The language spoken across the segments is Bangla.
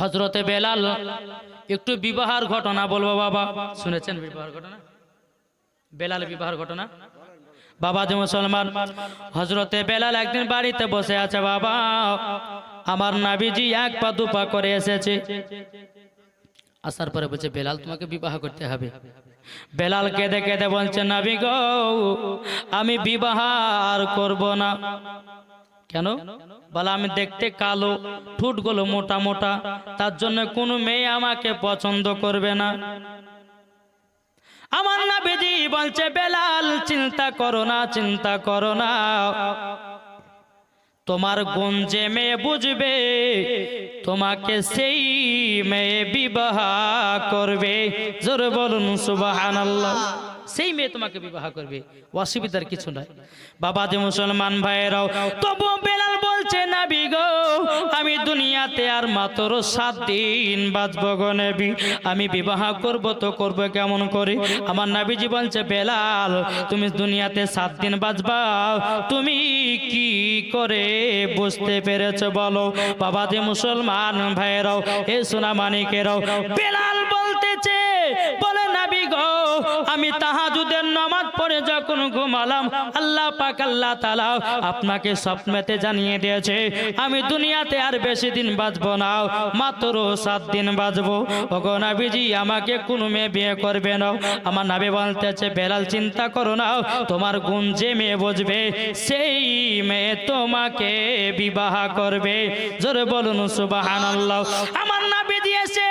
হযরতে বেলাল একটু বিবাহের ঘটনা বলবো বাবা, শুনেছেন বিবাহের ঘটনা? বেলাল বিবাহের ঘটনা বাবা যে মুসলমান, হযরতে বেলাল একদিন বাড়িতে বসে আছে বাবা, আমার নবীজি এক পা দুপা করে এসেছে, আসার পরে বলছে বেলাল তোমাকে বিবাহ করতে হবে। বেলাল কেঁদে কেঁদে বলছে নবী গো আমি বিবাহ আর করব না। কেন? বলে আমি দেখতে কালো, ঠোঁটগুলো মোটা মোটা, তার জন্য কোনো মেয়ে আমাকে পছন্দ করবে না। আমার নবীজি বলছে বেলাল চিন্তা করো না, চিন্তা করো না, তোমার গুণ যে মেয়ে বুঝবে তোমাকে সেই মেয়ে বিবাহ করবে। জোরে বলুন সুবহানাল্লাহ। সেই মেয়ে তোমাকে বিবাহ করবে, অসুবিধার কিছু নাই। বাবা যে মুসলমান ভাইয়েরাও, তবু বেলাল বলছে নবী গো আমি দুনিয়াতে আর মাত্র 7 দিন বাঁচবো গো নবী, আমি বিবাহ করব তো করব কেমন করে? আমার নবীজি বলছে বেলাল তুমি দুনিয়াতে 7 দিন বাঁচবা, তুমি কি করে বুঝতে পেরেছো বলো? বাবা যে মুসলমান ভাইয়েরাও, এ সোনা মানিকেরাও, বেলাল বলতেছে বলে নবী গো আমি তাহাজ্জুদের নামাজ পড়ে যখন ঘুমালাম আল্লাহ পাক আল্লাহ তাআলা আপনাকে স্বপ্নেতে জানিয়ে দিয়েছে আমি দুনিয়াতে আর বেশি দিন বাঁচবো না, মাত্র 7 দিন বাঁচবো। ওগো নবীজি আমাকে কোন মেয়ে বিয়ে করবে না। আমার নবী বলতেছে বেলাল চিন্তা করো না, তোমার গুণ যে মেয়ে বুঝবে সেই মেয়ে তোমাকে বিবাহ করবে। জোরে বলুন সুবহানাল্লাহ। আমার নবী দিয়েছে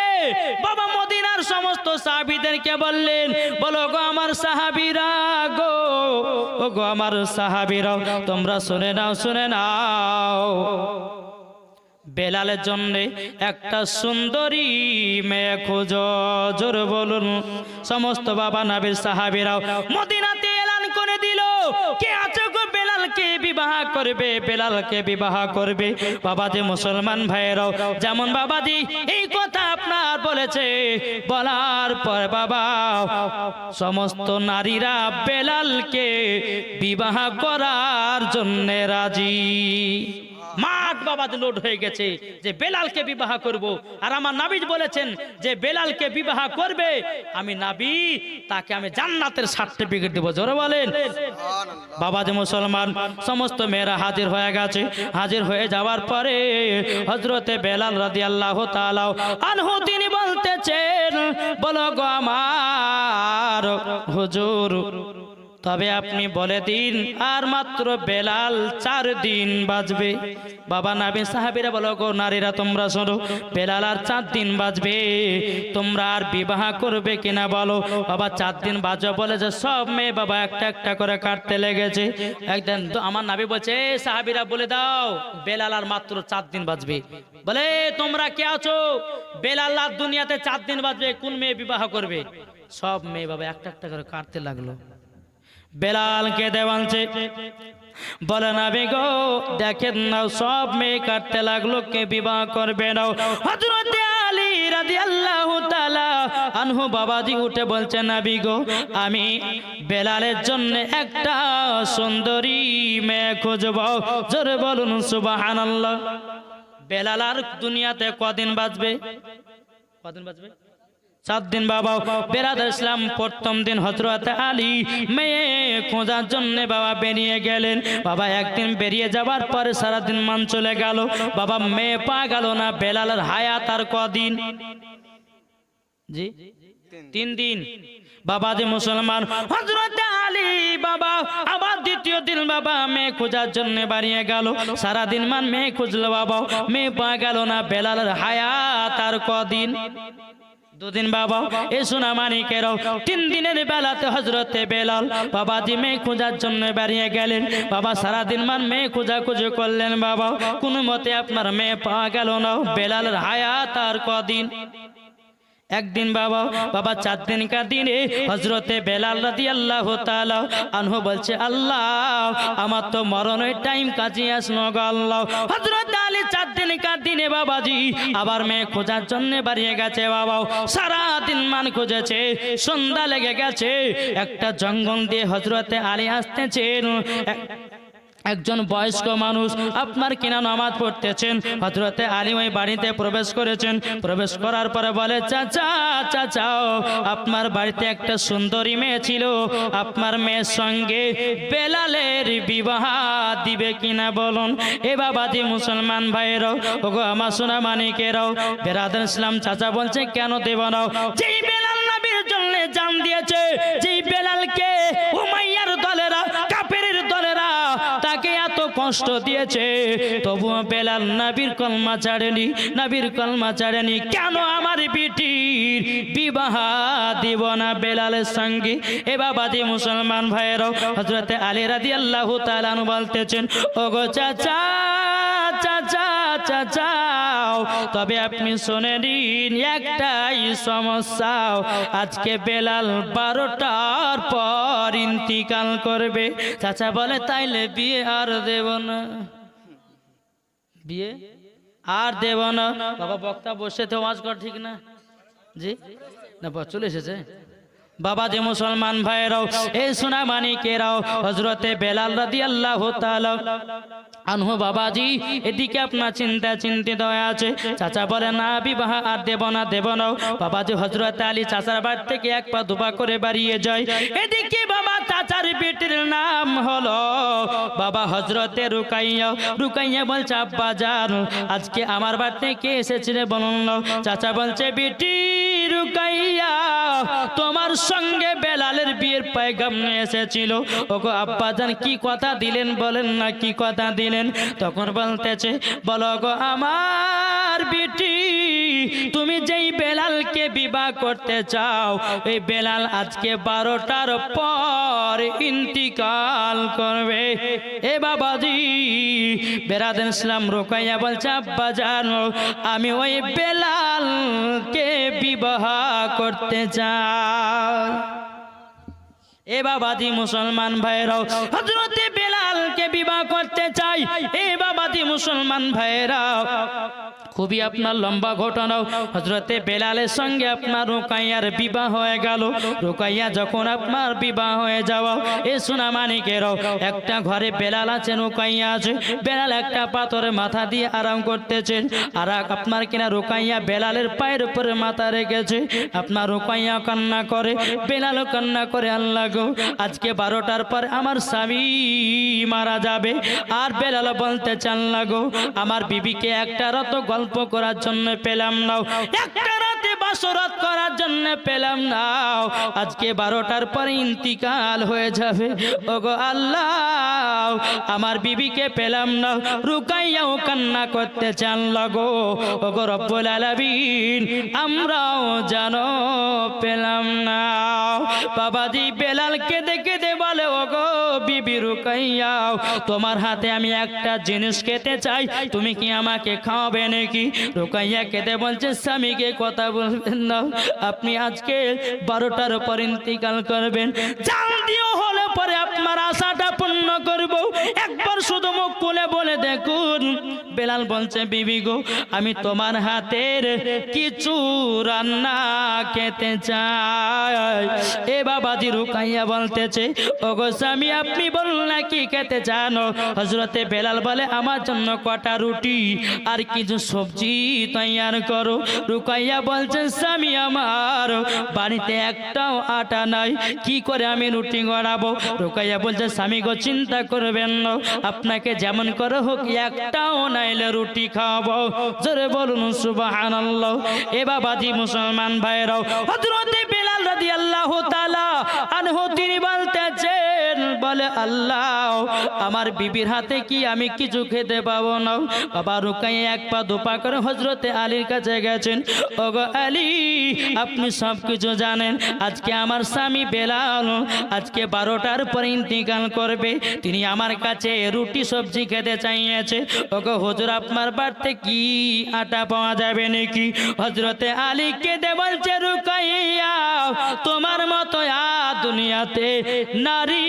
বাবা মদিনার সমস্ত সাহাবীদেরকে বললেন বলো গো আমার সাহাবীরা গো, ও গো আমার সাহাবীরা তোমরা শুনে নাও, শুনে নাও, বেলালের জন্য একটা সুন্দরী মেয়ে খোঁজো। জোরে বলুন সমস্ত বাবা নবীর সাহাবীরাও মদিনাতে এলান করে দিল কে আছে গো বেলালকে বিবাহ করবে, বেলালকে বিবাহ করবে। বাবা যে মুসলমান ভাইয়েরাও, যেমন বাবাজি এই কথা আপনার বলেছে, বলার পর বাবা সমস্ত নারীরা বেলালকে বিবাহ করার জন্য রাজি। মাঠ বাবা লোড হয়ে গেছে যে বেলালকে বিবাহ করব, আর আমার নবী বলেছেন যে বেলালকে বিবাহ করবে আমি নবী তাকে আমি জান্নাতের সার্টিফিকেট দেব। জোরে বলেন বাবা যে মুসলমান, সমস্ত মেয়েরা হাজির হয়ে গেছে। হাজির হয়ে যাওয়ার পরে হযরতে বেলাল রাদিয়াল্লাহু তাআলা আনহু তিনি বলতেছেন বলো গো আমার হুজুর তবে আপনি বলে দিন আর মাত্র বেলাল 4 দিন বাঁচবে। বাবা নবী সাহাবীরা বলো গো নারীরা তোমরা শোনো, বেলাল আর 4 দিন বাঁচবে, তোমরা আর বিবাহ করবে কিনা বলো? বাবা 4 দিন বাঁচবে বলে যে সব মেয়ে বাবা একটা একটা করে কাটতে লেগেছে। একদিন আমার নবী বলছে সাহাবীরা বলে দাও বেলাল আর মাত্র 4 দিন বাঁচবে। বলে তোমরা কে আছো? বেলাল আর দুনিয়াতে 4 দিন বাঁচবে, কোন মেয়ে বিবাহ করবে? সব মেয়ে বাবা একটা একটা করে কাটতে লাগলো। বেলালকে দেওয়ানছে বলে নবী গো দেখেন না সব মেয়ে কাটতে লাগলো, কে বিবাহ করবে না? হযরতে আলী রাদিয়াল্লাহু তাআলা আনহু বাবাজি উঠে বলছে নবী গো আমি বেলালের জন্য একটা সুন্দরী মেয়ে খুঁজব। জোরে বলুন সুবহানাল্লাহ। বেলাল আর দুনিয়াতে কদিন বাঁচবে? কদিন বাঁচবে? 7 দিন বাবা। বেরাদার ইসলাম প্রথম দিন হযরত আলী মেয়ে খোঁজার জন্য বাবা বেরিয়ে গেলেন। বাবা একদিন বেরিয়ে যাবার পরে সারা দিন মান চলে গেল, বাবা মেয়ে পা গেল না। বেলালের হায়াত আর কদিন? জি 3 দিন। বাবা যে মুসলমান হযরত আলী বাবা আবার দ্বিতীয় দিন বাবা মেয়ে খোঁজার জন্য বাড়িয়ে গেল। সারা দিন মান মেয়ে খুঁজলো বাবা, মেয়ে পা গেল না। বেলালের হায়াত আর কদিন? 2 দিন বাবা। এ সোনা মানিকেরাও 3 দিনের বেলাতে হযরতে বেলাল বাবাজি মেয়ে খোঁজার জন্য বেরিয়ে গেলেন। বাবা সারা দিন মান মেয়ে খোঁজাখুঁজি করলেন বাবা, কোনো মতে আপনার মেয়ে পাওয়া গেল না। বেলালের হায়াত আর কদিন? একদিন বাবা। বাবা 4 দিনকার দিনে হযরতে বেলাল রাদিয়াল্লাহু তাআলা আনহু বলছে আল্লাহ আমার তো মরণের টাইম কাছে আসলো গো আল্লাহ। হযরত আলী 4 দিনকার দিনে বাবাজি আবার মেয়ে খোঁজার জন্য বাড়িয়ে গেছে বাবা। সারা দিন মান খুঁজেছে, সন্ধ্যা লেগে গেছে। একটা জঙ্গল দিয়ে হযরতে আলী আসতেছেন। একজন বয়স্ক মানুষ আপনার কিনা নামাজ পড়তেছেন, হযরতে আলী ওই বাড়িতে প্রবেশ করেছেন। প্রবেশ করার পরে বলে, চাচা চাচা, আপনার বাড়িতে একটা সুন্দরী মেয়ে ছিল, আপনার মেয়ের সঙ্গে বেলালের বিবাহ দিবে কিনা বলুন। এ বাবাজি মুসলমান ভাইরাও, ওগো আমার সোনা মানিকেরাও, বেরাদার ইসলাম, চাচা বলছে কেন দেব না? যেই বেলাল নবীর জন্য জান দিয়েছে, যেই বেলালকে উমাইয়ার দলেরা, কাফেরের দলেরা তাকে এত কষ্ট দিয়েছে, তবুও বেলাল নবীর কলমা ছাড়েনি, নবীর কলমা ছাড়েনি। কেন আমার বিটির বিবাহ দিব না বেলালের সঙ্গে? এ বাবাজি মুসলমান ভাইয়েরাও, হযরতে আলী রাদিয়াল্লাহু তাআলা আনহু বলতেছেন, ওগো চাচা চাচা চাচা, তবে আপনি শুনে নিন একটাই সমস্যা, আজকে বেলাল 12টার পর ইন্তিকাল করবে। চাচা বলে, তাইলে বিয়ে আর দেব না, বিয়ে আর দেব না। বাবা বক্তা বসে তো ওয়াজ কর, ঠিক না? জি না, চলে এসেছে। বাবাজি মুসলমান ভাইরাও, এই সোনা মানিকেরাও, হযরতে বেলাল রাদিয়াল্লাহু তাআলা আনহু বাবাজি এদিকে আপনার চিন্তিত হয়ে আছে। চাচা বলে, না বিবাহ আর দেব না, দেব না। বাবাজি হযরতে আলী চাচার বাড়ি থেকে এক পা দুপা করে বাড়িয়ে যায়। এদিকে বাবা চাচার বেটির নাম হলো বাবা হযরতে রুকাইয়া। রুকাইয়া বলছে, আব্বা জান, আজকে আমার বাড়ি থেকে এসেছিলে বলুন। চাচা বলছে, বেটি রুকাইয়া, তোমার সঙ্গে বেলালের বিয়ের পয়গাম নিয়ে এসেছিল। ওগো আব্বা জান, কি কথা দিলেন বলেন না, কি কথা দিলেন? তখন বলতেছে, বলো গো আমার বেটি, তুমি যেই বেলালকে বিবাহ করতে চাও, এই বেলাল আজকে 12টার পর ইন্তিকাল করবে। এ বাবাজি বেরাদার ইসলাম, রুকাইয়া বলছে, আব্বা জান, আমি ওই বেলালকে বিবাহ করতে চাই। এ বাবাজি মুসলমান ভাইরাও, হযরতে বেলালকে বিবাহ করতে চাই। এ বাবাজি মুসলমান ভাইরাও, খুবই আপনার লম্বা ঘটনা। হযরতে বেলালের সঙ্গে আপনার রুকাইয়ার বিবাহ হয়ে গেল। রুকাইয়া যখন আপনার বিবাহ হয়ে যাওয়া, এ সোনা মানিকেরাও, একটা ঘরে বেলাল আছে, রুকাইয়া আছে। বেলাল একটা পাথরে মাথা দিয়ে আরাম করতেছেন, আর আপনার কিনা রুকাইয়া বেলালের পায়ের উপরে মাথা রেখেছে। আপনার রুকাইয়া কান্না করে, বেলালও কান্না করে, আল্লাহ গো, আজকে 12টার পর আমার স্বামী মারা যাবে। আর বেলাল বলতে চান, আল্লাহ গো, আমার বিবিকে একটা রাত গল্প করার জন্য পেলাম না, একটা রাতে বাসরাত করার জন্য পেলাম না, আজকে 12টার পরে ইন্তিকাল হয়ে যাবে। ওগো আল্লাহ, আমার বিবিকে পেলাম না। রুকাইয়াও কান্না করতে চান, লাগো ওগো রব্বুল আলামিন, আমরাও জানো পেলাম না। বাবাজি বেলালকে দেখে দে বলে, ওগো বিবি রুকাইয়া, তোমার হাতে আমি একটা জিনিস খেতে চাই, তুমি কি আমাকে খাওয়াবে নাকি? রুকাইয়া কেঁদে বলছে, স্বামীকে কথা বলবেন না, আপনি আজকে 12টার পর ইন্তিকাল করবেন। জান দিও হলে পরে আপনার আশাটা পূর্ণ করব, একবার শুধু মুখ খুলে বলে দেখুন। বেলাল বলছে, বিবি গো, আমি তোমার হাতের কিছু রান্না খেতে চাই। এ বাবাজি রুকাইয়া বলতেছে, ওগো স্বামী, আপনি বলুন না কি খেতে চান? হযরতে বেলাল বলে, আমার জন্য কটা রুটি আর কিছু সবজি তৈয়ার করো। রুকাইয়া বলছেন, স্বামী, আমার বাড়িতে একটাও আটা নাই, কি করে আমি রুটি গড়াবো? রুকাইয়া বলছে, স্বামী গো, চিন্তা করবেন না, আপনাকে যেমন করে হোক একটাও নাইলে রুটি খাওয়াবো। জোরে বলুন সুবহানাল্লাহ। এ বাবাজি মুসলমান ভাইরাও, হযরতে বেলাল রাদিয়াল্লাহু তাআলা আনহু তিনি বলতেছেন, বলে আল্লাহ, আমার বিবির হাতে কি আমি কিছু খেতে পাবো না? বাবা রুকাইয়া এক পা দুপা করে হযরতে আলীর কাছে গেছেন। ওগো আলী, আপনি সব কিছু জানেন, আজকে আমার স্বামী বেলাল আজকে 12টার পরে ইন্তিকাল করবে, তিনি আমার কাছে রুটি সবজি খেতে চাইছে। ওগো হুজুর, আপনার বাড়িতে কি আটা পাওয়া যাবে নাকি? হযরতে আলী কেঁদে বলছে, রুকাইয়া, তোমার মতো দুনিয়াতে নারী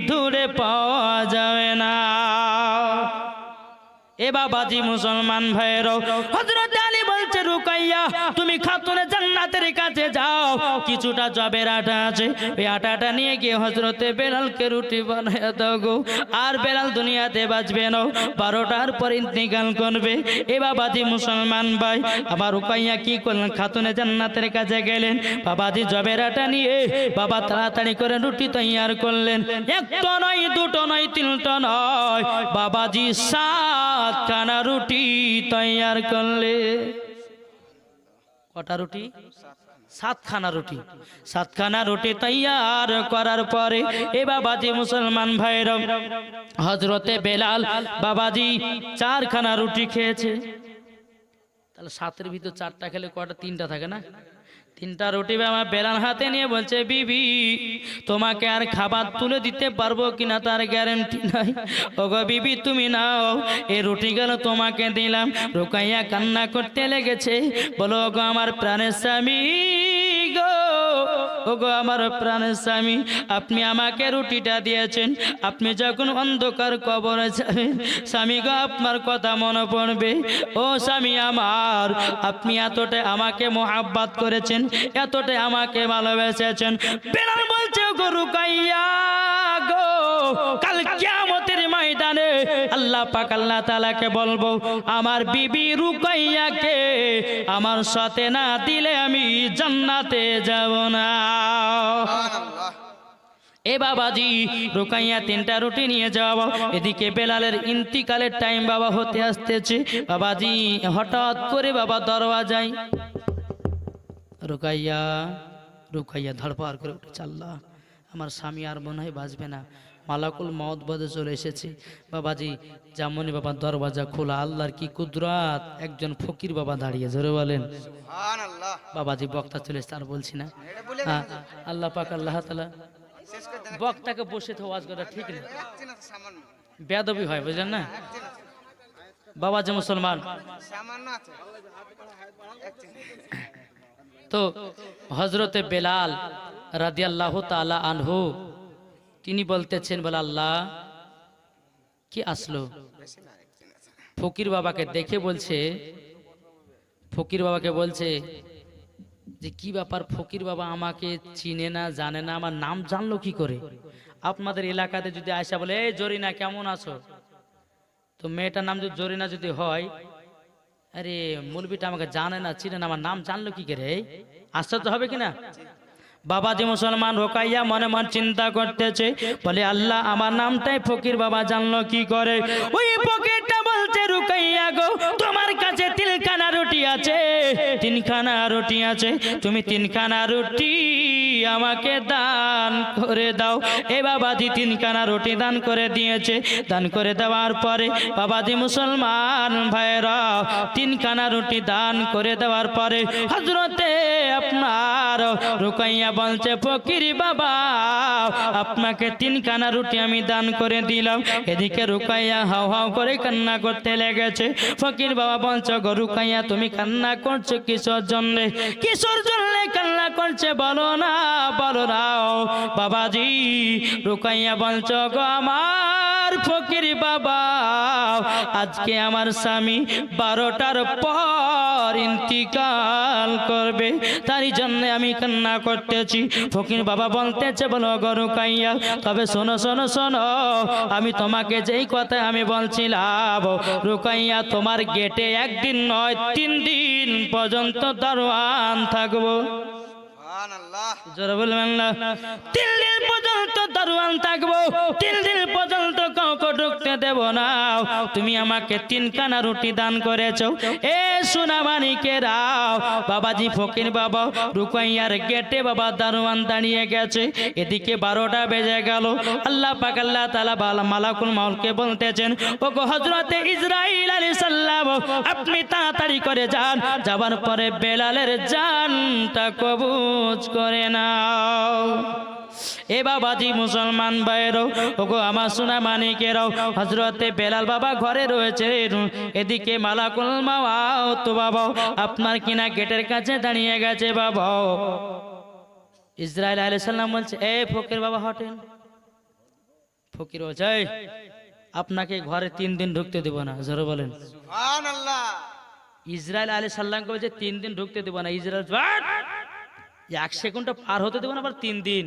দূরে পাওয়া যাবে না। এ বাবাজি মুসলমান ভাইয়েরাও, হযরত আলী বলছে, রুকাইয়া, তুমি খাতুনে জান্নাত জান্নাতের কাছে যাও, কিছুটা জবের আটা আছে, ওই আটাটা নিয়ে গিয়ে হযরতে বেলালকে রুটি বানায় দাও গো। আর বেলাল দুনিয়াতে বাঁচবে না, 12টার পর ইন্তেকাল করবে। এ বাবাজি মুসলমান ভাই, আবার রুকাইয়া কি করলেন, খাতুনে জান্নাতের কাছে গেলেন, বাবাজি জবের আটা নিয়ে বাবা তাড়াতাড়ি করে রুটি তৈয়ার করলেন। একটা নয়, দুটো নয়, তিনটা নয়, বাবাজি 7খানা রুটি তৈয়ার করলে। কটা রুটি? 7খানা রুটি। 7খানা রুটি তৈয়ার করার পরে এ বাবাজি মুসলমান ভাইরা, হযরতে বেলাল বাবাজি 4খানা রুটি খেয়েছে। তাহলে 7-এর ভিতর 4টা খেলে কটা? 3টা থাকে না? 3টা রুটি আমার বেলাল হাতে নিয়ে বলছে, বিবি তোমাকে আর খাবার তুলে দিতে পারবো কিনা তার গ্যারান্টি নাই। ওগো বিবি তুমি নাও, এই রুটি গেল তোমাকে দিলাম। রুকাইয়া কান্না করতে লেগেছে, বলো ওগো আমার প্রাণের স্বামী গো, ওগো আমার প্রাণের স্বামী, আপনি আমাকে রুটিটা দিয়েছেন, আপনি যখন অন্ধকার কবরে যাবেন স্বামী গো আপনার কথা মনে পড়বে। ও স্বামী আমার, আপনি এতটাই আমাকে মোহাব্বত করেছেন, এতটাই আমাকে ভালোবেসেছেন। বেলাল বলছে গো রুকাইয়া গো, কাল কিয়ামতের ময়দানে আল্লাহ পাক আল্লাহ তাআলাকে বলবো, আমার বিবি রুকাইয়াকে আমার সাথে না দিলে আমি জান্নাতে যাব না। এ বাবাজি রুকাইয়া 3টা রুটি নিয়ে যাওয়া। এদিকে বেলালের ইন্তিকালের টাইম বাবা হতে আসতেছে। বাবাজি হঠাৎ করে বাবা দরওয়াজায়, রুকাইয়া রুকাইয়া ধড়পাড় করে উঠে, আল্লাহ আমার স্বামী আর মনে হয় বাঁচবে না, মালাকুল মওত বদে চলে এসেছে। বাবাজি যেমনই বাবা দরওয়াজা খোলা, আল্লাহর কি কুদরত, একজন ফকির বাবা দাঁড়িয়ে, জোরে বলেন সুবহানাল্লাহ। বাবাজি বক্তা চলে এসেছে, আর বলছি না। আল্লাহ পাক আল্লাহ তাআলা বক্তাকে বসে তো ওয়াজ করা ঠিক না, বেয়াদবি হয়, বুঝলেন না বাবাজি মুসলমান। তো হযরতে বেলাল রাদিয়াল্লাহু তাআলা আনহু তিনি বলতেছেন, বলে আল্লাহ কি আসলো। ফকির বাবাকে দেখে বলছে, ফকির বাবাকে বলছে যে কি ব্যাপার, ফকির বাবা আমাকে চিনে না, জানে না, আমার নাম জানলো কি করে? আপনাদের এলাকাতে যদি আয়সা বলে, এই জরিনা কেমন আছো, তো মেয়েটার নাম যদি জরিনা যদি হয়, আরে মুলবিটা আমাকে জানে না, চিনে না, আমার নাম জানলো কি করে? আশ্চর্য হবে কিনা? বাবাজি মুসলমান রুকাইয়া মনে মনে চিন্তা করতেছে, বলে আল্লাহ আমার নামটাই ফকির বাবা জানলো কি করে? ওই ফকিরটা বলছে, রুকাইয়া গো তোমার কাছে 3খানা রুটি আছে, 3খানা রুটি আছে, তুমি 3খানা রুটি আমাকে দান করে দাও। এ বাবাজি 3খানা রুটি দান করে দিয়েছে। দান করে দেওয়ার পরে বাবাজি মুসলমান ভাইরা 3খানা রুটি দান করে দেওয়ার পরে হযরতে আপনার রুকাইয়া বলছে, ফকির বাবা আপনাকে 3খানা রুটি আমি দান করে দিলাম। এদিকে রুকাইয়া হাও হাও করে কান্না করতে লেগেছে। ফকির বাবা বলছে, গো রুকাইয়া তুমি কান্না করছো কিসের জন্য? কিসের জন্য কান্না করছে বলো না, বলো না। বাবাজি রুকাইয়া বলছো, গো আমার ফকির বাবা আজকে আমার স্বামী 12টার পর ইন্তিকাল করবে, তারই জন্য আমি কান্না করতেছি। ফকির বাবা বলতেছে, বলো গো রুকাইয়া, তবে শোনো শোনো শোনো, আমি তোমাকে যেই কথা আমি বলছিলাম, রুকাইয়া তোমার গেটে 1 দিন নয় 3 দিন পর্যন্ত দারোয়ান থাকবো। জোরে বলবেন না। 3 দিন পর্যন্ত দারোয়ান থাকবো, 3 দিন পর্যন্ত কাউকে ঢুকতে দেব না। তুমি আমাকে 3খানা রুটি দান করেছো। এ সোনা মানিকেরা, বাবাজি ফকির বাবা রুকাইয়ার গেটে বাবা দারোয়ান দাঁড়িয়ে গেছে। এদিকে 12টা বেজে গেল। আল্লাহ পাক আল্লাহ তাআলা মালাকুল মউতকে বলতেছেন, ও গো হযরতে ইসরাইল আলাইহিস সালাম আপনি তাড়াতাড়ি করে যান, যাবার পরে বেলালের জানটা কবজ করে নাও। এ বাবাজি মুসলমান ভাইয়েরও, ওগো আমার সোনা মানিকেরাও, হযরতে বেলাল বাবা ঘরে রয়েছে। এদিকে মালাকুল মউত বাবা আপনার কিনা গেটের কাছে দাঁড়িয়ে গেছে। বাবা ইসরাইল আলাইহিস সালাম বলছে, এ ফকির বাবা হটেন। ফকির বলছে, আপনাকে ঘরে 3 দিন ঢুকতে দেব না। জোরে বলেন সুবহানাল্লাহ। ইসরাইল আলাইহিস সালামকে বলছে 3 দিন ঢুকতে দেব না। ইসরাইল 1 সেকেন্ড পার হতে দেবো না, আবার 3 দিন।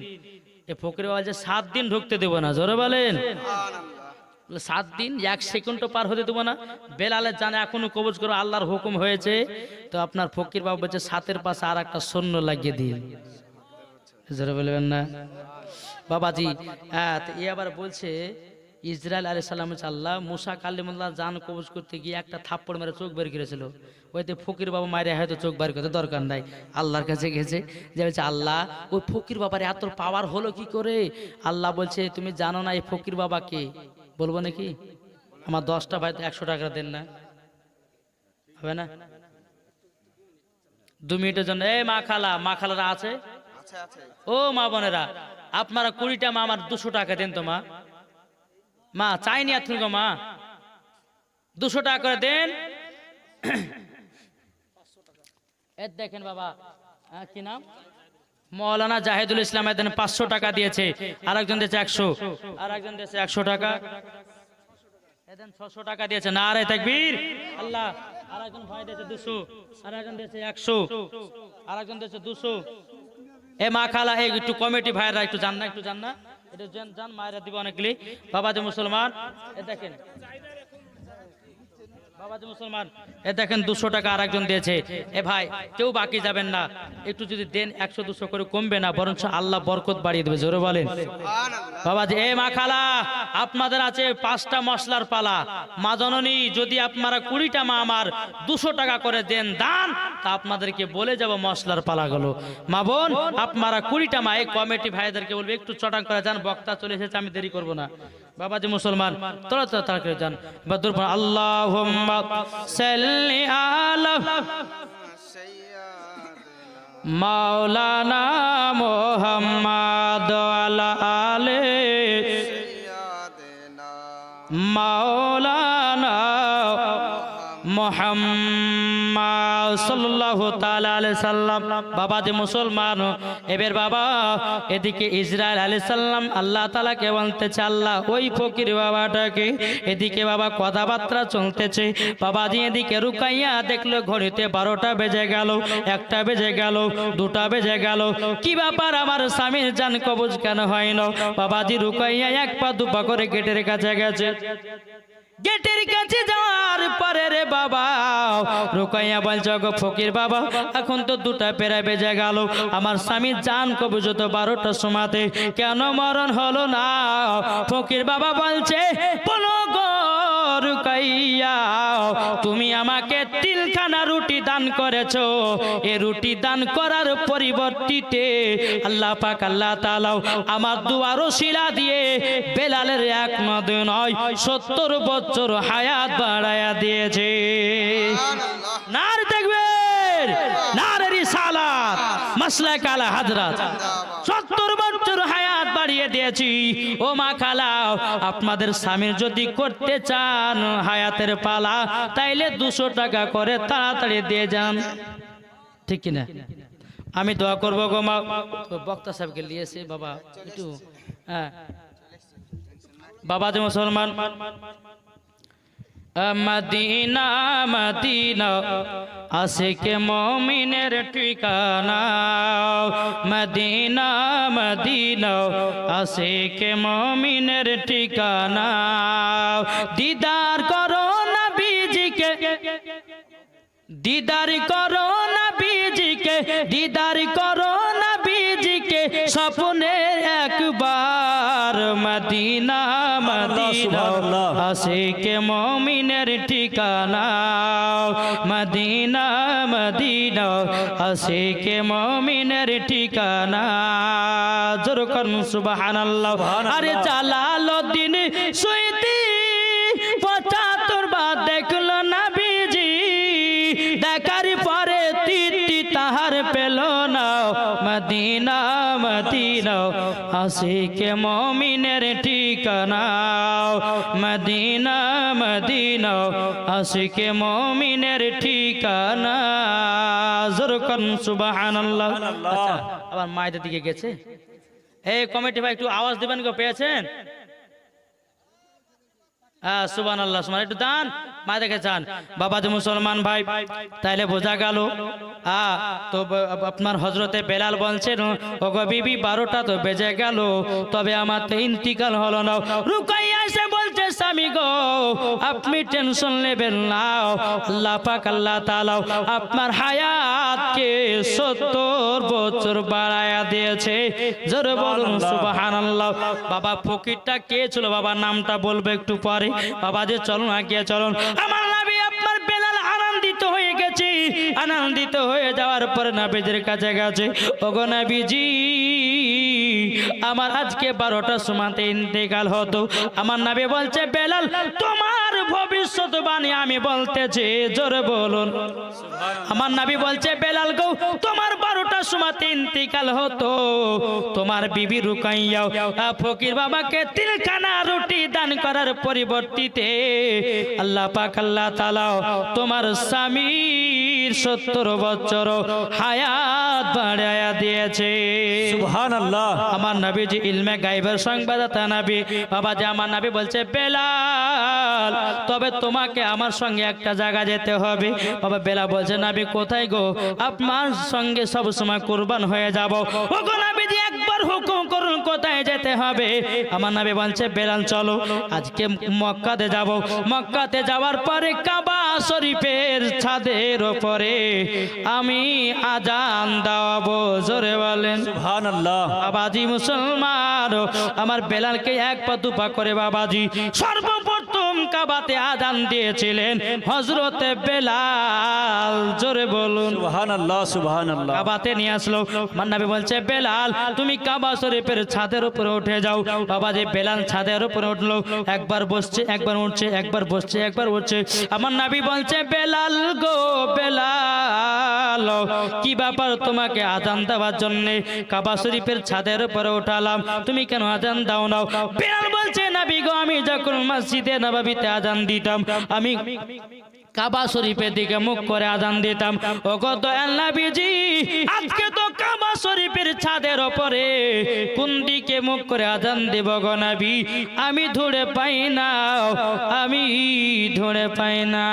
এ ফকির বাবা যে 7 দিন ঢুকতে দেবো না, জোরে বলেন। 7 দিন 1 সেকেন্ড পার হতে দেবো না। বেলালের জানে এখনো কবজ করো, আল্লাহর হুকুম হয়েছে। তো আপনার ফকির বাবা বলছে 7-এর পাশে আর একটা শূন্য লাগিয়ে দিন, জোরে বলবেন না বাবাজি। এ আবার বলছে ইসরাইল আলাইহিস সালাম আল্লাহ মুসা কালিমুল্লাহ জান কবজ করতে গিয়ে একটা থাপ্পড় মেরে চোখ বের করেছিল। ওইতে ফকির বাবা মায়ের হয়তো চোখ বের করতে দরকার নাই, আল্লাহর কাছে গেছে যে বলছে আল্লাহ ওই ফকির বাবার এত পাওয়ার হলো কি করে? আল্লাহ বলছে তুমি জানো না এই ফকির বাবাকে? বলবো নাকি? আমার 10টা ভাই 100 টাকা দেন না, হবে না? 2 মিনিটের জন্য। এই মা খালারা আছে? ও মা বোনেরা, আপনারা 20টা মা আমার 200 টাকা দেন তো মা। মা চাইনি আর গো মা, 200 টাকা করে দেন। দেখেন বাবা কি নাম, মৌলানা জাহিদুল ইসলাম এদিন 500 টাকা দিয়েছে, আরেকজন দিয়েছে 100, আরেকজন দিয়েছে 100 টাকা, এদিন 600 টাকা দিয়েছে। নারে তাকবীর আল্লাহ। আরেকজন ভাই দিয়েছে 200, আরেকজন দিয়েছে 100, আরেকজন দিয়েছে 200। এ মা খালা এই একটু কমিটি ভাইরা একটু জান না, একটু জান না, এটা জান মায়েরা দিবে অনেকগুলি। বাবা যে মুসলমান, এ দেখেন বাবা যে মুসলমান, এ দেখেন 200 টাকা আরেকজন দিয়েছে। এ ভাই কেউ বাকি যাবেন না, একটু যদি দেন 100-200 করে কমবে না, বরঞ্চ আল্লাহ বরকত বাড়িয়ে দেবে, জোরে বলেন বাবা যে। এ মা খালা আপনাদের আছে 5টা মশলার পালা, মা জননী যদি আপনারা 20টা মা আমার 200 টাকা করে দেন দান, তা আপনাদেরকে বলে যাব মশলার পালাগুলো। মা বোন আপনারা 20টা মা, এই কমিটি ভাইদেরকে বলবে একটু চটাং করে যান, বক্তা চলে এসেছে, আমি দেরি করব না। বাবা যে মুসলমান তোরা তাড়াতাড়ি যান। বাদুর আল্লাহুম্মা সাল্লি আলা মাওলানা মুহাম্মাদ ওয়ালা আলে মাওলানা মুহাম্মদ সাল্লাল্লাহু তাআলা আলাইহি সাল্লাম। বাবা যে মুসলমান, এবার বাবা এদিকে ইসরাইল আলাইহিস সালাম আল্লাহ তাআলাকে বলতেছে আল্লাহ ওই ফকির বাবাটাকে, এদিকে বাবা কথাবার্তা চলতেছে। বাবাজি এদিকে রুকাইয়া দেখলো ঘড়িতে 12টা বেজে গেল, 1টা বেজে গেল, 2টা বেজে গেল, কি ব্যাপার আমার স্বামীর জান কবজ কেন হয় না? বাবাজি রুকাইয়া 1 পা 2 পা করে গেটের কাছে গেছে। গেটের কাছে যাওয়ার পরে রে বাবা রুকাইয়া বলছে গো ফকির বাবা এখন তো 2টা পেরা বেজে গেল, আমার স্বামী জান কবজ তো 12টার সময়তে, কেন মরণ হলো না? ফকির বাবা বলছে বলো গো রুকাইয়া তুমি আমাকে 3খানা রুটি দান করেছো, এই রুটি দান করার পরিবর্তিতে আল্লাহ পাক আল্লাহ তাআলা আমার দুয়ার ওসিলা দিয়ে বেলালের 1 নয় 70 বছর হায়াত বাড়ায়া দিয়েছে। নারে তাকবীর, নারে রিসালাত, মাসলাক আলা হযরত, 70 বছর হায়াত বাড়িয়ে দিয়েছি। ও মা খালা আপনাদের স্বামীর যদি করতে চান হায়াতের পালা, তাইলে 200 টাকা করে তাড়াতাড়ি দিয়ে যান, ঠিক কিনা? আমি দোয়া করবো গো মা। বক্তা সাহেবকে নিয়েছে বাবা একটু, হ্যাঁ বাবা যে মুসলমান। মদিনা মদিনা আশিকে মুমিনের ঠিকানা, মদিনা মদিনা আশিকে মুমিনের ঠিকানা, দিদার করো নবীজিকে, দিদার করো নবীজিকে, দিদার করো নবীজিকে স্বপ্নে একবার, মদিনা মদিনা আশিকে মুমিনের ঠিকানা, মদিনা মদিনা আশিকে মুমিনের ঠিকানা। জোর করুন সুবহানাল্লাহ। আরে জালালউদ্দিন সুয়ুতি 75 বার দেখলো নবীজি, দেখার পরে তৃপ্তি তাহার পেল না, মদিনা মদিনা আশিকে মুমিনের ঠিকানা, মদিনা মদিনা আশিকে মুমিনের ঠিকানা। জোর করুন সুবহানাল্লাহ। আচ্ছা আবার মায়েদের দিকে গেছে। এই কমিটি ভাই একটু আওয়াজ দিবেন গো, পেয়েছেন? সুবহানাল্লাহ, সুবহানাল্লাহ, একটু দান মা দেখে চান বাবাজি মুসলমান ভাই, তাইলে বোঝা গেল তো আপনার হজরতে বেলাল বলছেন ওগো বিবি 12টা তো বেজে গেল, তবে আমার তো ইন্তিকাল হলো না। রুকাইয়া এসে বলছে স্বামী গো আপনি টেনশন নেবেন না, আল্লাহ পাক আল্লাহ তাআলা আপনার হায়াতকে 70 বছর বাড়ায়া দিয়েছে। জোরে বলুন সুবহানাল্লাহ। বাবা ফকিরটা কে ছিল বাবা নামটা বলবো একটু পরে। বাবা যে চলুন আগে চলুন। আমার নবী আপনার বেলাল আনন্দিত হয়ে গেছে, আনন্দিত হয়ে যাওয়ার পরে নবীজির কাছে গেছে, ওগো নবীজি আমার আজকে 12টার সময়তে ইন্তেকাল হতো। আমার নবী বলছে বেলাল তোমার ভবিষ্যৎবাণী আমি বলতেছি, জোরে বলুন। আমার নবী বলছে বেলাল গো তোমার 12টার সময়তে ইন্তেকাল হতো, তোমার বিবি রুকাইয়া ফকির বাবাকে 3খানা রুটি দান করার পরিবর্তিতে আল্লাহ পাক আল্লাহ তাআলা তোমার স্বামীর 70 বছর হায়াত বাড়ায়া দিয়েছে। সুবহানাল্লাহ। আমার নবীজি ইলমে গায়বের সংবাদদাতা নবী। বাবা যে আমার নবী বলছে বেলাল তবে তোমাকে আমার সঙ্গে একটা জায়গা যেতে হবে। বাবা বেলাল বলছে নবী কোথায় গো? আপনার সঙ্গে সব সময় কুরবান হয়ে যাব। ওগো নবীজি একবার হুকুম করুন কোথায় যেতে হবে? আমার নবী বলছে বেলাল চলো আজকে মক্কাতে যাব। মক্কাতে যাওয়ার পরে কাবা শরীফের ছাদের উপরে আমি আজান দেওয়াবো। জোরে বলেন সুবহানাল্লাহ। বাবাজি মুসলমান আমার বেলালকে 1 পা 2 পা করে বাবাজি সর্বপ্রথম কাবাতে আজান দিয়েছিলেন হযরতে বেলাল। জোরে বলুন সুবহানাল্লাহ সুবহানাল্লাহ। কাবাতে নিয়ে আসলো। আমার নবী বলছে বেলাল তুমি কাবা শরীফের ছাদের উপরে উঠে যাও। বাবাজি বেলাল ছাদের উপরে উঠলো, একবার বসছে একবার উঠছে, একবার বসছে একবার উঠছে। আমার নবী বলছে বেলাল গো বেলাল কি ব্যাপার তোমাকে আজান দেওয়ার জন্য কাবা শরীফের ছাদের উপরে উঠালাম, তুমি কেন আজান দাও না? বেলাল বলছে নবী গো আমি যখন মসজিদে নববীতে আজান দিতাম আমি কাবা শরীফের দিকে মুখ করে আজান দিতাম। ও কত নবীজি আজকে তো কাবা শরীফের ছাদের উপরে কোন দিকে মুখ করে আজান দেব গো নবী? আমি ধরে পাই না, আমি ধরে পাই না।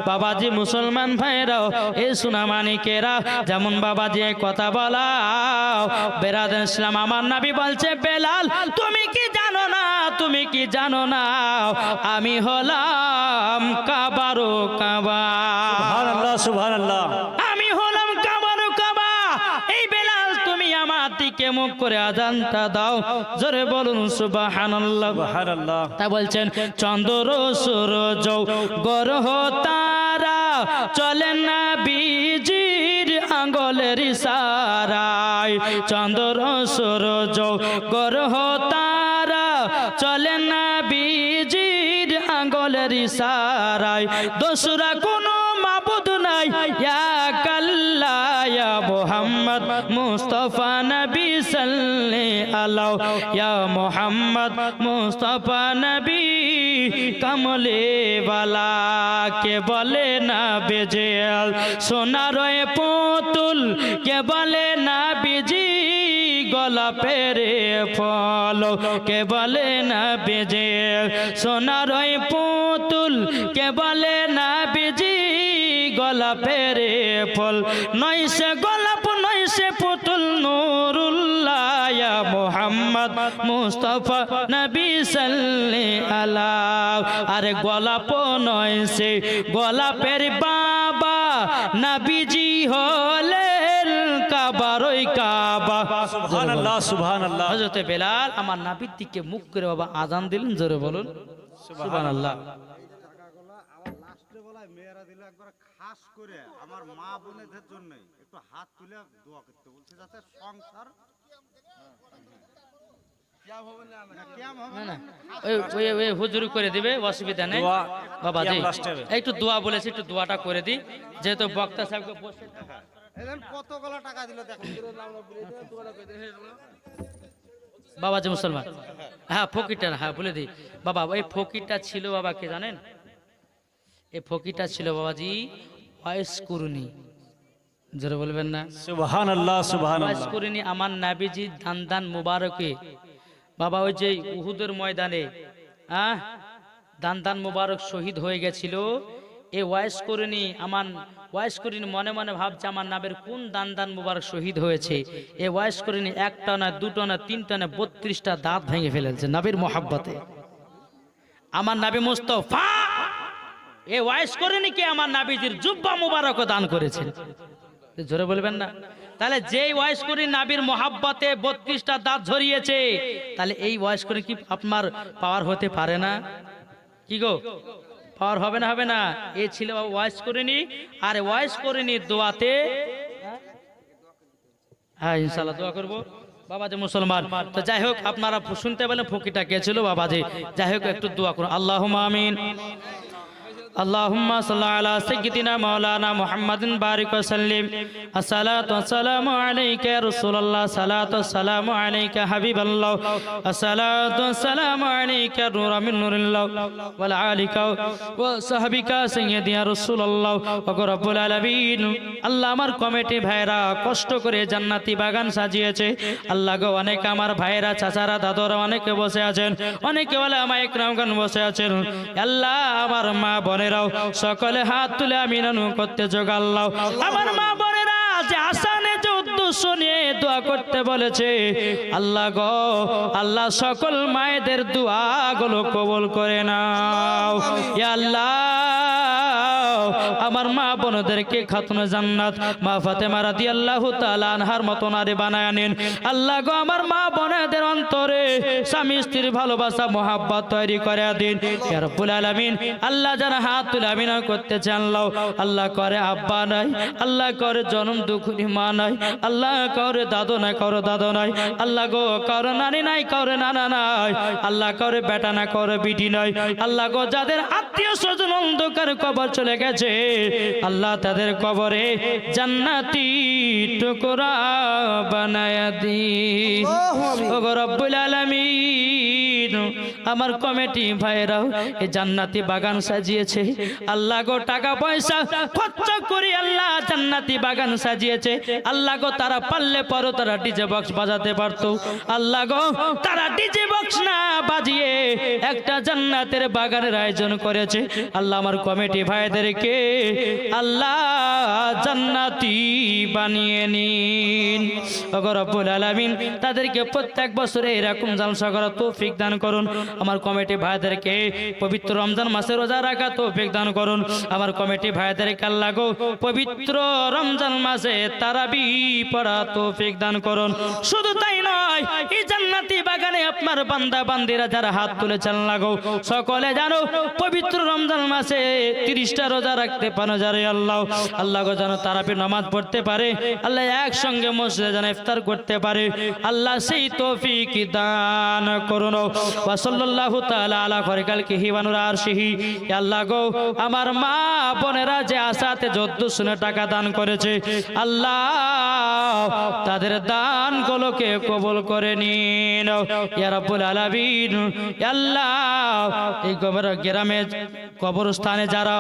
বাবাজি মুসলমান ভাইরাও এই সোনামানিকেরা যেমন বাবাজি কথা বলা বেরাদার ইসলাম। আমার নবী বলছে বেলাল তুমি কি জানো না, তুমি কি জানো না আমি হলাম কাবারো কাবা। সুবহানাল্লাহ সুবহানাল্লাহ। আমি হলাম কাবারো কাবা। এই বেলাল তুমি আমার দিকে মুখ করে আজানটা দাও। জোরে বলুন সুবহানাল্লাহ সুবহানাল্লাহ। তা বলছেন চন্দ্র সূরজ গ্রহ তারা চলে না বিজির আঙ্গুলের ইশারায়। চন্দ্র সূরজ গ্রহ তারা চলে না বিজির আঙ্গুলের ইশারায়। দোসরা কোনো মাবুদ নাই ইয়া কাল্লা ইয়া মুহাম্মদ মুস্তাফা নবী সাল্লাল্লাহু আলাইহি ইয়া মুহাম্মদ মুস্তাফা নবী কমলে वाला কে বলে না বেজেল সোনার পুতুল কে বলে না বিজি গোলাপের ফল কে বলে না বেজেল সোনার পুতুল কে বলে না বিজি গোলাপের ফল। নয় সে গোলাপ নয় সে পুতুল নূরুল্লাহ ইয়া মুহাম্মদ মুস্তাফা নবী সাল্লাল্লাহু আলাইহি। আরে গোলাপ নয় সে গোলাপের বাবা নবীজি হলেন কাবারই কাবা। সুবহানাল্লাহ সুবহানাল্লাহ। হযরত বেলাল আমার নবীর দিকে মুখ করে বাবা আজান দিলেন। জোরে বলুন সুবহানাল্লাহ। মেয়েরা দিল একবার খাস করে আমার মা বোনেদের জন্য একটু হাত তুলে দোয়া করতে বলছে যাতে সংসার হুজুরি করে দিবে, অসুবিধা নেই বাবা জি। একটু দোয়া বলেছি, একটু দোয়াটা করে দিই যেহেতু বক্তা সাহেবকে বসে কতগুলো টাকা দিল দেখো বাবাজি মুসলমান। হ্যাঁ ফকিরটা, হ্যাঁ বলে দিই বাবা। এই ফকিরটা ছিল বাবা কে জানেন? এই ফকিরটা ছিল বাবাজি ওয়াইস কুরনি। জোরে বলবেন না সুবহানাল্লাহ সুবহানাল্লাহ। ওয়াইস কুরনি আমার নবীজি দান দান মুবারকে বাবা ওই যে উহুদের ময়দানে দান মুবারক শহীদ হয়ে গেছিল। এ ওয়াইস করিনি আমার ওয়াইস করিনি মনে মনে ভাবছে আমার নাবের কোন দান মুবারক শহীদ হয়েছে। এ ওয়াইস করিনি একটা না দুটো না তিনটা না 32টা দাঁত ভেঙে ফেলেছে নবীর মোহাব্বতে। আমার নবী মুস্তাফা এ ওয়াইস করিনি কি আমার নবীজির জুব্বা মুবারক দান করেছেন। জোরে বলবেন না? তাহলে যেই ওয়াইস করি নবীর মোহাব্বতে 32টা দাঁত ঝরিয়েছে, তাহলে এই ওয়াইস করে কি আপনার পাওয়ার হতে পারে না? কি গো পাওয়ার হবে না? হবে না। এ ছিল ওয়াইস করিনি। আর ওয়াইস করিনি দোয়াতে হ্যাঁ ইনশাআল্লাহ দোয়া করবো বাবাজি মুসলমান। তো যাই হোক আপনারা শুনতে পেলেন ফকিরটা কে ছিল বাবাজি। যাই হোক একটু দোয়া করুন। আল্লাহুম্মা আমিন। আল্লাহুম্মা সাল্লি আলা সাইয়্যিদিনা মাওলানা মুহাম্মাদিন বারিক ওয়া সাল্লিম। আসসালাতু ওয়াসসালামু আলাইকা ইয়া রাসূলুল্লাহ। সালাতু ওয়াসসালামু আলাইকা হাবিবাল্লাহ। আসসালাতু ওয়াসসালামু আলাইকা নূরুম মিন নূরিল্লাহ ওয়া আলিকা ওয়া সাহবিকা সাইয়্যিদি ইয়া রাসূলুল্লাহ ওয়া রাব্বুল আলামিন। আল্লাহ আমার কমিটি ভাইরা কষ্ট করে জান্নাতি বাগান সাজিয়েছে। আল্লাহ গো অনেক আমার ভাইরা চাচারা দাদরা অনেকে বসে আছেন, অনেকে ওলামা ইকরামগণ বসে আছেন। আল্লাহ আমার মা বোনেরাও সকলে হাত তুলে আমিন করতে যোগাল্লাহ। আমার মা বোনেরা যে আসানে যে উদ্দেশ্য নিয়ে দোয়া করতে বলেছে, আল্লাহ গো আল্লাহ সকল মায়েদের দোয়াগুলো কবুল করে নাও ইয়া আল্লাহ। আমার মা বোনদেরকে খাতুনে জান্নাত মা ফাতেমা রাদিয়াল্লাহু তাআলা আনহার মতো নারী বানায় নিন। আল্লাহ গো আমার মা বোনদের অন্তরে স্বামী স্ত্রীর ভালোবাসা মোহাব্বত তৈরি করে দিন ইয়া রাব্বুল আলামিন। আল্লাহ যারা হাত তুলে আমিন করতে চান আল্লাহ, আল্লাহ করে আব্বা নাই, আল্লাহ করে জন্ম দুঃখী মা নাই, আল্লাহ করে দাদু নাই, কারো দাদু নাই, আল্লাহ গো কারো নানি নাই, কারো নানা নাই, আল্লাহ করে বেটা না কারো বিটি নাই, আল্লাহ গো যাদের আত্মীয় স্বজন অন্ধকার কবর চলে গেছে আল্লাহ তাদের কবরে জান্নাতি টুকরা বানায়া দিন ও গো রব্বুল আলামিন। আমার কমিটি ভাইরাও এই জান্নাতি বাগান সাজিয়েছে। আল্লাহ গো টাকা পয়সা খরচ করে আল্লাহ জান্নাতি বাগান সাজিয়েছে। আল্লাহ গো তারা পারলে পরও তারা ডিজে বক্স বাজাতে পারতো। আল্লাহ গো তারা ডিজে বক্স না বাজিয়ে একটা জান্নাতের বাগানের আয়োজন করেছে। আল্লাহ আমার কমিটি ভাইদেরকে আল্লাহ জান্নাতি বানিয়ে নিন ও গো রব্বুল আলামিন। তাদেরকে প্রত্যেক বছরে এরকম জলসা করার তৌফিক দান করুন। আমার কমিটি ভাইদেরকে পবিত্র রমজান মাসে রোজা রাখা তৌফিক দান করুন। আমার কমিটি ভাইদেরকে আল্লাহ গো পবিত্র রমজান মাসে তারাবি পড়া তৌফিক দান করুন। শুধু তাই নয়, এই জান্নাতি বাগানে আপনার বান্দা বান্দিরা যারা হাত তুলেছেন আল্লাহ গো সকলে জানো পবিত্র রমজান মাসে 30টা রোজা রাখতে পারো যারে আল্লাহ। আল্লাহ গো যেন তারাবি নামাজ পড়তে পারে, আল্লাহ একসঙ্গে মসজিদে যেন ইফতার করতে পারে, আল্লাহ সেই তৌফিক দান করুন। ওয়া সাল্লাল্লাহু তাআলা আলা খালিকিহি ওয়া নূর আরশিহি। আল্লাহ গো আমার মা বোনেরা যে আশাতে যদ্দু শুনে টাকা দান করেছে আল্লাহ তাদের দানগুলোকে কবুল করে নিন ইয়া রাব্বুল আলামিন। আল্লাহ এই গ্রামে কবরস্থানে যারা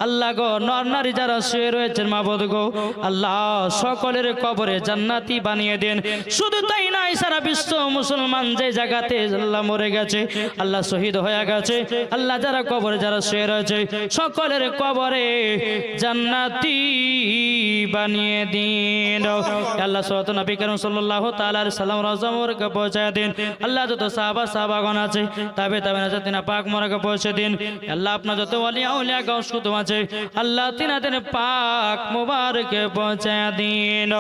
আল্লাহ গো নর নারী যারা শুয়ে রয়েছেন মাবুদ গো আল্লাহ সকলের কবরে জান্নাতি বানিয়ে দেন। শুধু তাই নয়, সারা বিশ্ব মুসলমান যে জায়গাতে আল্লাহ মরে গেছে আল্লাহ শহীদ হয়ে গেছে আল্লাহ যারা কবরে যারা শুয়ে রয়েছে সকলের কবরে জান্নাতি বানিয়ে দিন আল্লাহ। সাল্লাল্লাহু নবী করিম সাল্লাল্লাহু তাআলা আলাইহি সাল্লাম রওজা মোবারকে পৌঁছায় দিন আল্লাহ। যত সাহাবাগণ আছে তাবেঈন তিনা পাক মোবারকে পৌঁছে দিন আল্লাহ। আপনার যত ওলি আউলিয়া গাউস কুতুব আছে আল্লাহ তিনাদের পাক মোবারকে পৌঁছায় দিন।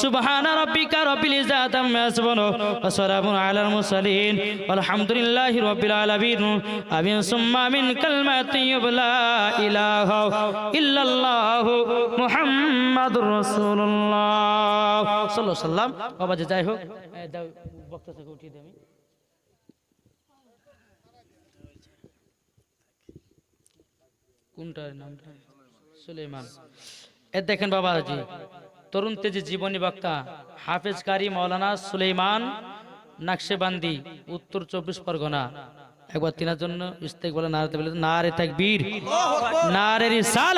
সুবহান রাব্বিকা রাব্বিল ইজ্জাতি আম্মা ইয়াসিফুন ওয়া সালামুন আলাল মুরসালিন আলহামদুলিল্লাহি রাব্বিল আলামিন। আমিন সুম্মা আমিন। কালিমাতু লা ইলাহা ইল্লাল্লাহু মুহাম্মাদুর রাসূলুল্লাহ সাল্লাল্লাহু আলাইহি ওয়াসাল্লাম। বাবা যাই হোক বক্তা থেকে উঠিয়ে দেই আমি। কোনটার নামটা? সুলাইমান। এ দেখেন বাবাজি তরুণ তেজি জীবনী বক্তা হাফেজ কারি মাওলানা সুলাইমান নাকশেবান্দি, উত্তর 24 পরগনা। একবার তিনার জন্য ইস্তেক বলে নারে তাকবীর, নারে রিসালাত।